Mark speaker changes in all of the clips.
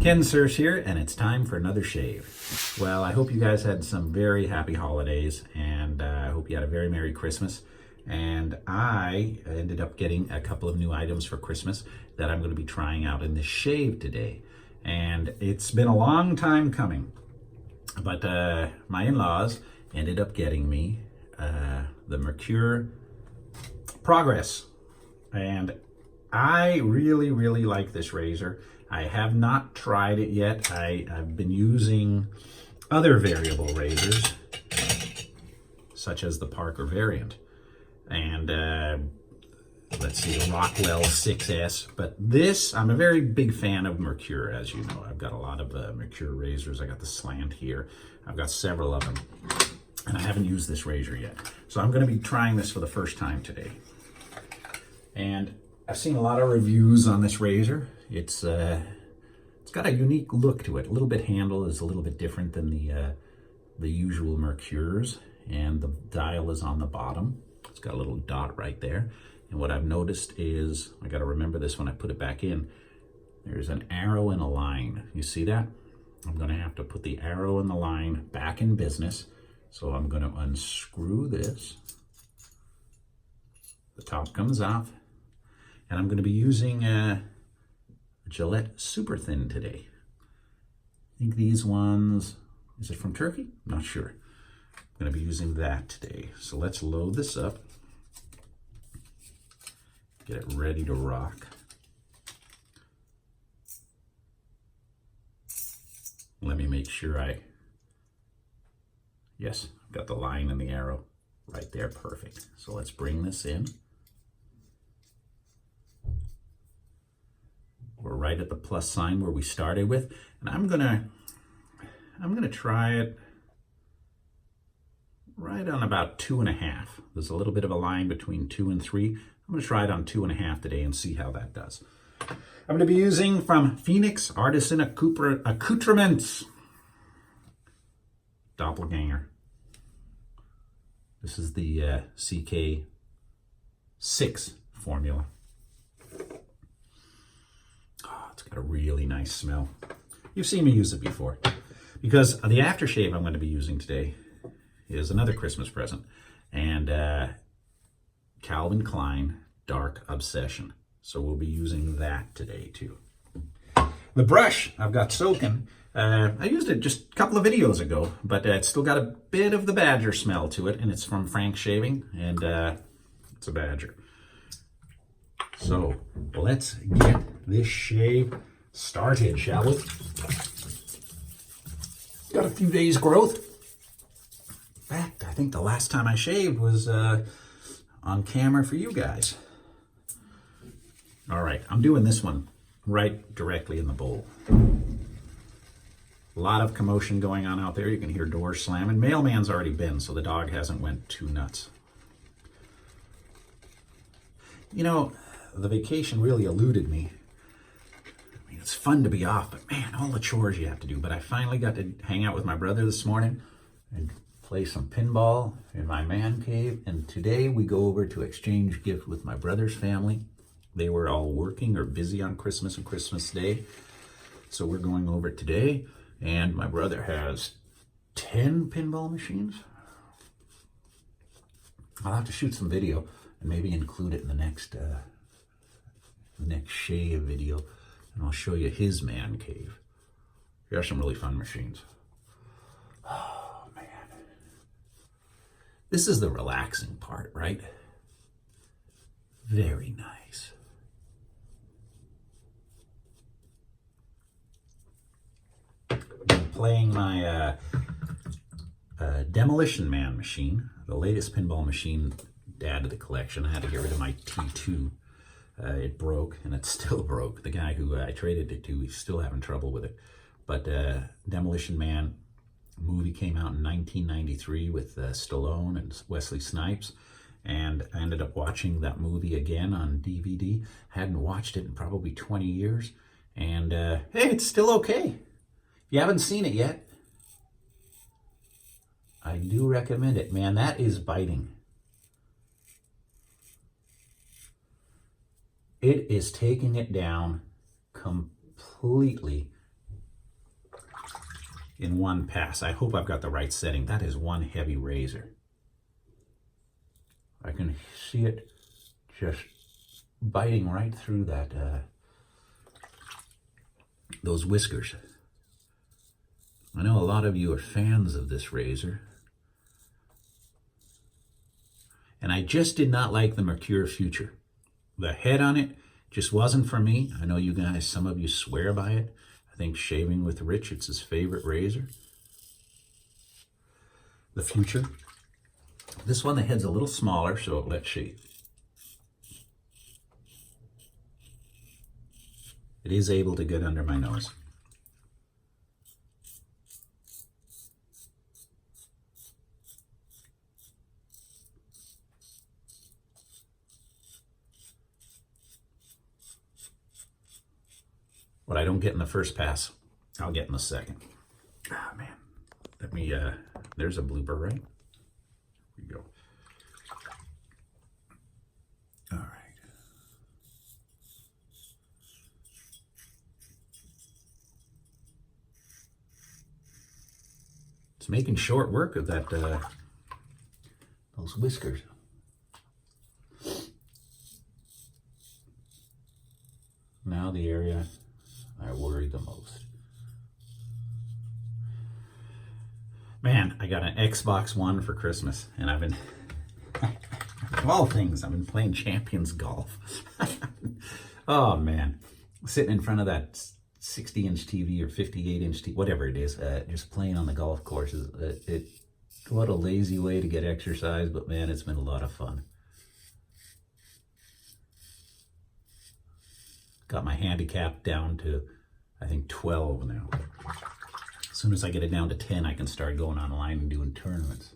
Speaker 1: Kensurfs here, and it's time for another shave. Well, I hope you guys had some very happy holidays, and I hope you had a very Merry Christmas. And I ended up getting a couple of new items for Christmas that I'm going to be trying out in the shave today. And it's been a long time coming, but my in-laws ended up getting me the Merkur Progress. And I really, really like this razor. I have not tried it yet. I've been using other variable razors, such as the Parker variant. And let's see, the Rockwell 6S. But this, I'm a very big fan of Merkur, as you know. I've got a lot of Merkur razors. I got the slant here. I've got several of them. And I haven't used this razor yet. So I'm going to be trying this for the first time today. And I've seen a lot of reviews on this razor. It's got a unique look to it. A little bit handle is a little bit different than the usual Merkurs, and the dial is on the bottom. It's got a little dot right there. And what I've noticed is, I got to remember this when I put it back in, there's an arrow and a line. You see that? I'm going to have to put the arrow and the line back in business. So I'm going to unscrew this. The top comes off. And I'm going to be using Gillette Super Thin today. I think these ones, is it from Turkey? I'm not sure. I'm going to be using that today. So let's load this up. Get it ready to rock. Let me make sure yes, I've got the line and the arrow right there. Perfect. So let's bring this in. We're right at the plus sign where we started with, and I'm gonna try it right on about 2.5. There's a little bit of a line between 2 and 3. I'm gonna try it on 2.5 today and see how that does. I'm gonna be using from Phoenix Artisan Accoutrements Doppelgänger. This is the CK6 formula. It's got a really nice smell. You've seen me use it before. Because the aftershave I'm going to be using today is another Christmas present. And Calvin Klein Dark Obsession. So we'll be using that today too. The brush I've got soaking. I used it just a couple of videos ago, but it's still got a bit of the Badger smell to it. And it's from Frank Shaving. And it's a Badger. So let's get this shave started, shall we? Got a few days growth. In fact, I think the last time I shaved was on camera for you guys. All right, I'm doing this one right directly in the bowl. A lot of commotion going on out there. You can hear doors slamming. Mailman's already been, so the dog hasn't went too nuts. You know, the vacation really eluded me. I mean, it's fun to be off, but man, all the chores you have to do. But I finally got to hang out with my brother this morning and play some pinball in my man cave. And today we go over to exchange gifts with my brother's family. They were all working or busy on Christmas and Christmas Day. So we're going over today. And my brother has 10 pinball machines. I'll have to shoot some video and maybe include it in the next shave video, and I'll show you his man cave. He has some really fun machines. Oh man, this is the relaxing part, right? Very nice. I'm playing my Demolition Man machine, the latest pinball machine to add to the collection. I had to get rid of my T2. It broke, and it still broke. The guy who I traded it to, he's still having trouble with it. But Demolition Man movie came out in 1993 with Stallone and Wesley Snipes. And I ended up watching that movie again on DVD. Hadn't watched it in probably 20 years. And hey, it's still okay. If you haven't seen it yet, I do recommend it. Man, that is biting. It is taking it down completely in one pass. I hope I've got the right setting. That is one heavy razor. I can see it just biting right through that, those whiskers. I know a lot of you are fans of this razor. And I just did not like the Merkur Future. The head on it just wasn't for me. I know you guys, some of you swear by it. I think Shaving with Rich, it's his favorite razor. The Future. This one, the head's a little smaller, so it lets shave. It is able to get under my nose. What I don't get in the first pass, I'll get in the second. Ah, man. Let me, there's a blooper, right? Here we go. All right. It's making short work of that, those whiskers. Now the area I worry the most. Man, I got an Xbox One for Christmas, and I've been, of all things, I've been playing Champions Golf. Oh man, sitting in front of that 60-inch TV or 58-inch TV, whatever it is, just playing on the golf courses. What a lazy way to get exercise, but man, it's been a lot of fun. Got my handicap down to, I think, 12 now. As soon as I get it down to 10, I can start going online and doing tournaments.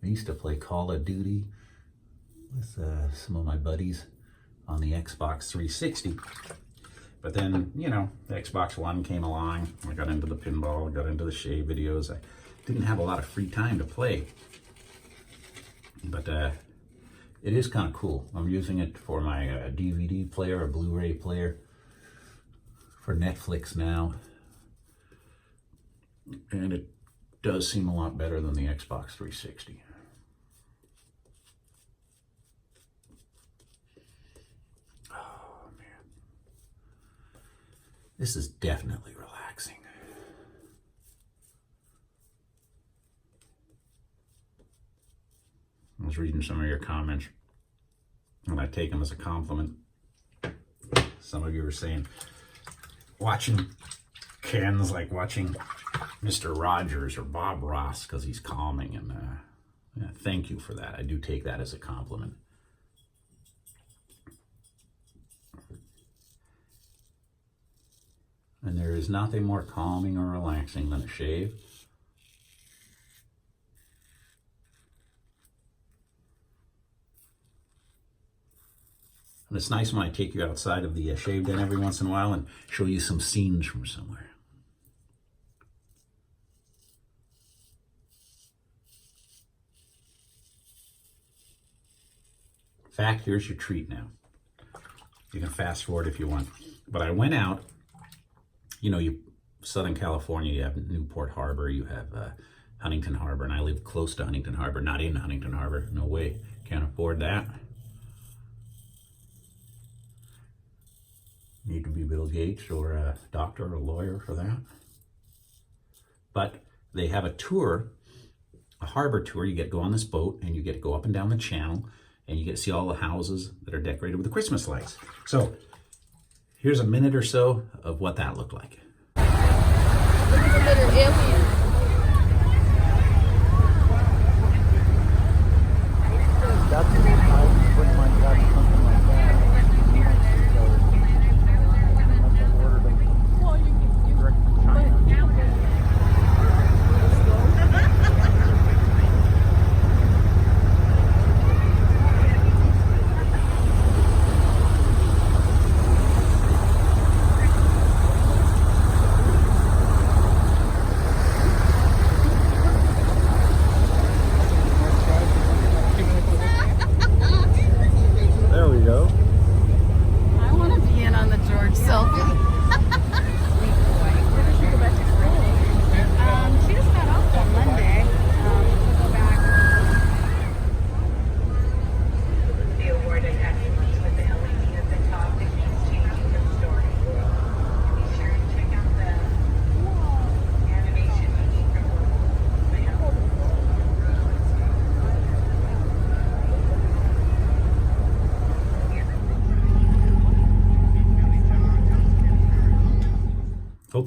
Speaker 1: I used to play Call of Duty with some of my buddies on the Xbox 360. But then, you know, the Xbox One came along. I got into the pinball, I got into the shave videos. I didn't have a lot of free time to play. But it is kind of cool. I'm using it for my DVD player or Blu-ray player for Netflix now. And it does seem a lot better than the Xbox 360. Oh, man. This is definitely relaxing. I was reading some of your comments, and I take them as a compliment. Some of you were saying, watching Ken's like watching Mr. Rogers or Bob Ross because he's calming, and yeah, thank you for that. I do take that as a compliment. And there is nothing more calming or relaxing than a shave. And it's nice when I take you outside of the shave den every once in a while and show you some scenes from somewhere. In fact, here's your treat now. You can fast forward if you want. But I went out, you know, Southern California, you have Newport Harbor, you have Huntington Harbor, and I live close to Huntington Harbor, not in Huntington Harbor. No way, can't afford that. Need to be Bill Gates or a doctor or a lawyer for that. But they have a tour, a harbor tour. You get to go on this boat and you get to go up and down the channel and you get to see all the houses that are decorated with the Christmas lights. So here's a minute or so of what that looked like.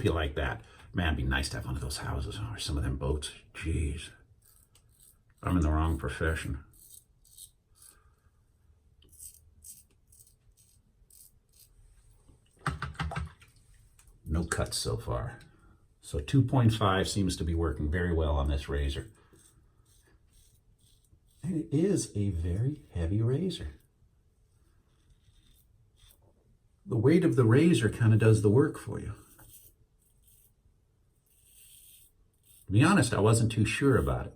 Speaker 1: you like that. Man, it'd be nice to have one of those houses or some of them boats. Jeez. I'm in the wrong profession. No cuts so far. So 2.5 seems to be working very well on this razor. And it is a very heavy razor. The weight of the razor kind of does the work for you. To be honest, I wasn't too sure about it.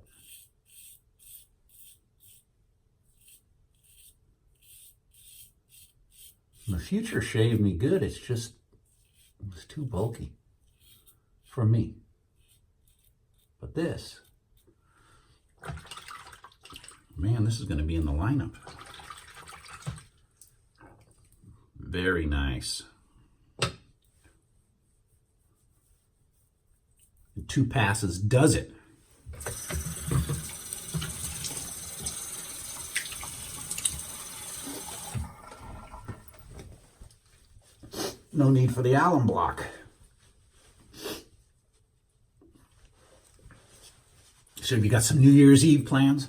Speaker 1: The Future shaved me good, it's just, it was too bulky for me. But this, man, this is going to be in the lineup. Very nice. 2 passes does it. No need for the alum block. So have you got some New Year's Eve plans?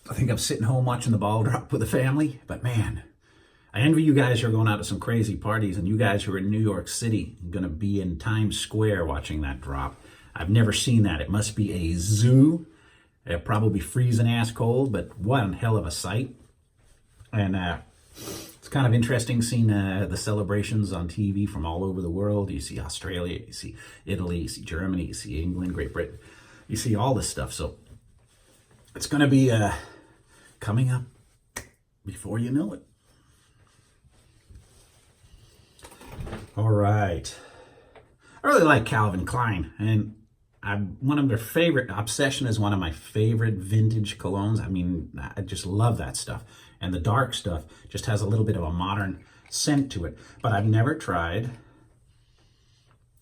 Speaker 1: I think I'm sitting home watching the ball drop with the family, but man, I envy you guys who are going out to some crazy parties, and you guys who are in New York City going to be in Times Square watching that drop. I've never seen that. It must be a zoo. It'll probably be freezing ass cold, but one hell of a sight. And it's kind of interesting seeing the celebrations on TV from all over the world. You see Australia, you see Italy, you see Germany, you see England, Great Britain. You see all this stuff. So it's going to be coming up before you know it. All right. I really like Calvin Klein, and one of their favorite, Obsession is one of my favorite vintage colognes. I mean, I just love that stuff. And the dark stuff just has a little bit of a modern scent to it. But I've never tried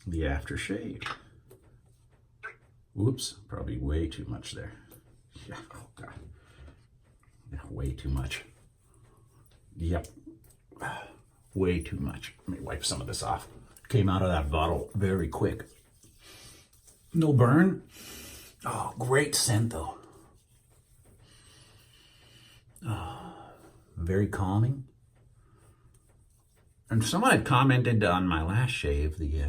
Speaker 1: the Aftershave. Whoops, probably way too much there. Yeah, oh God. Yeah, way too much. Yep. Way too much. Let me wipe some of this off. Came out of that bottle very quick. No burn. Oh, great scent though. Oh, very calming. And someone had commented on my last shave, the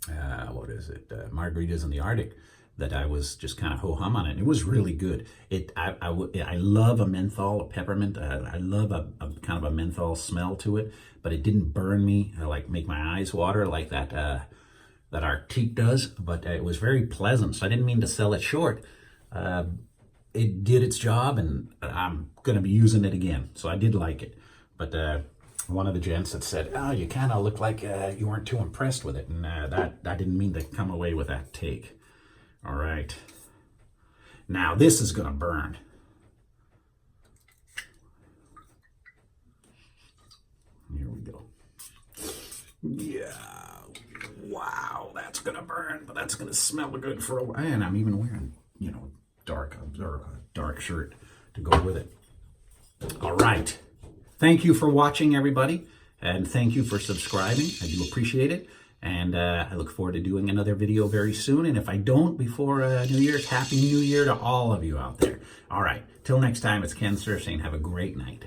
Speaker 1: margaritas in the Arctic, that I was just kind of ho-hum on it. It was really good. I love a menthol, a peppermint. I love a kind of a menthol smell to it, but it didn't burn me, like make my eyes water like that that Arctic does. But it was very pleasant, so I didn't mean to sell it short. It did its job, and I'm going to be using it again. So I did like it. But one of the gents had said, "Oh, you kind of look like you weren't too impressed with it," and I didn't mean to come away with that take. All right, now this is gonna burn. Here we go. Yeah, wow, that's gonna burn, but that's gonna smell good for a while. And I'm even wearing, dark shirt to go with it. All right, thank you for watching, everybody, and thank you for subscribing. I do appreciate it. And I look forward to doing another video very soon. And if I don't before New Year's, Happy New Year to all of you out there. All right, till next time, it's Kensurfs saying have a great night.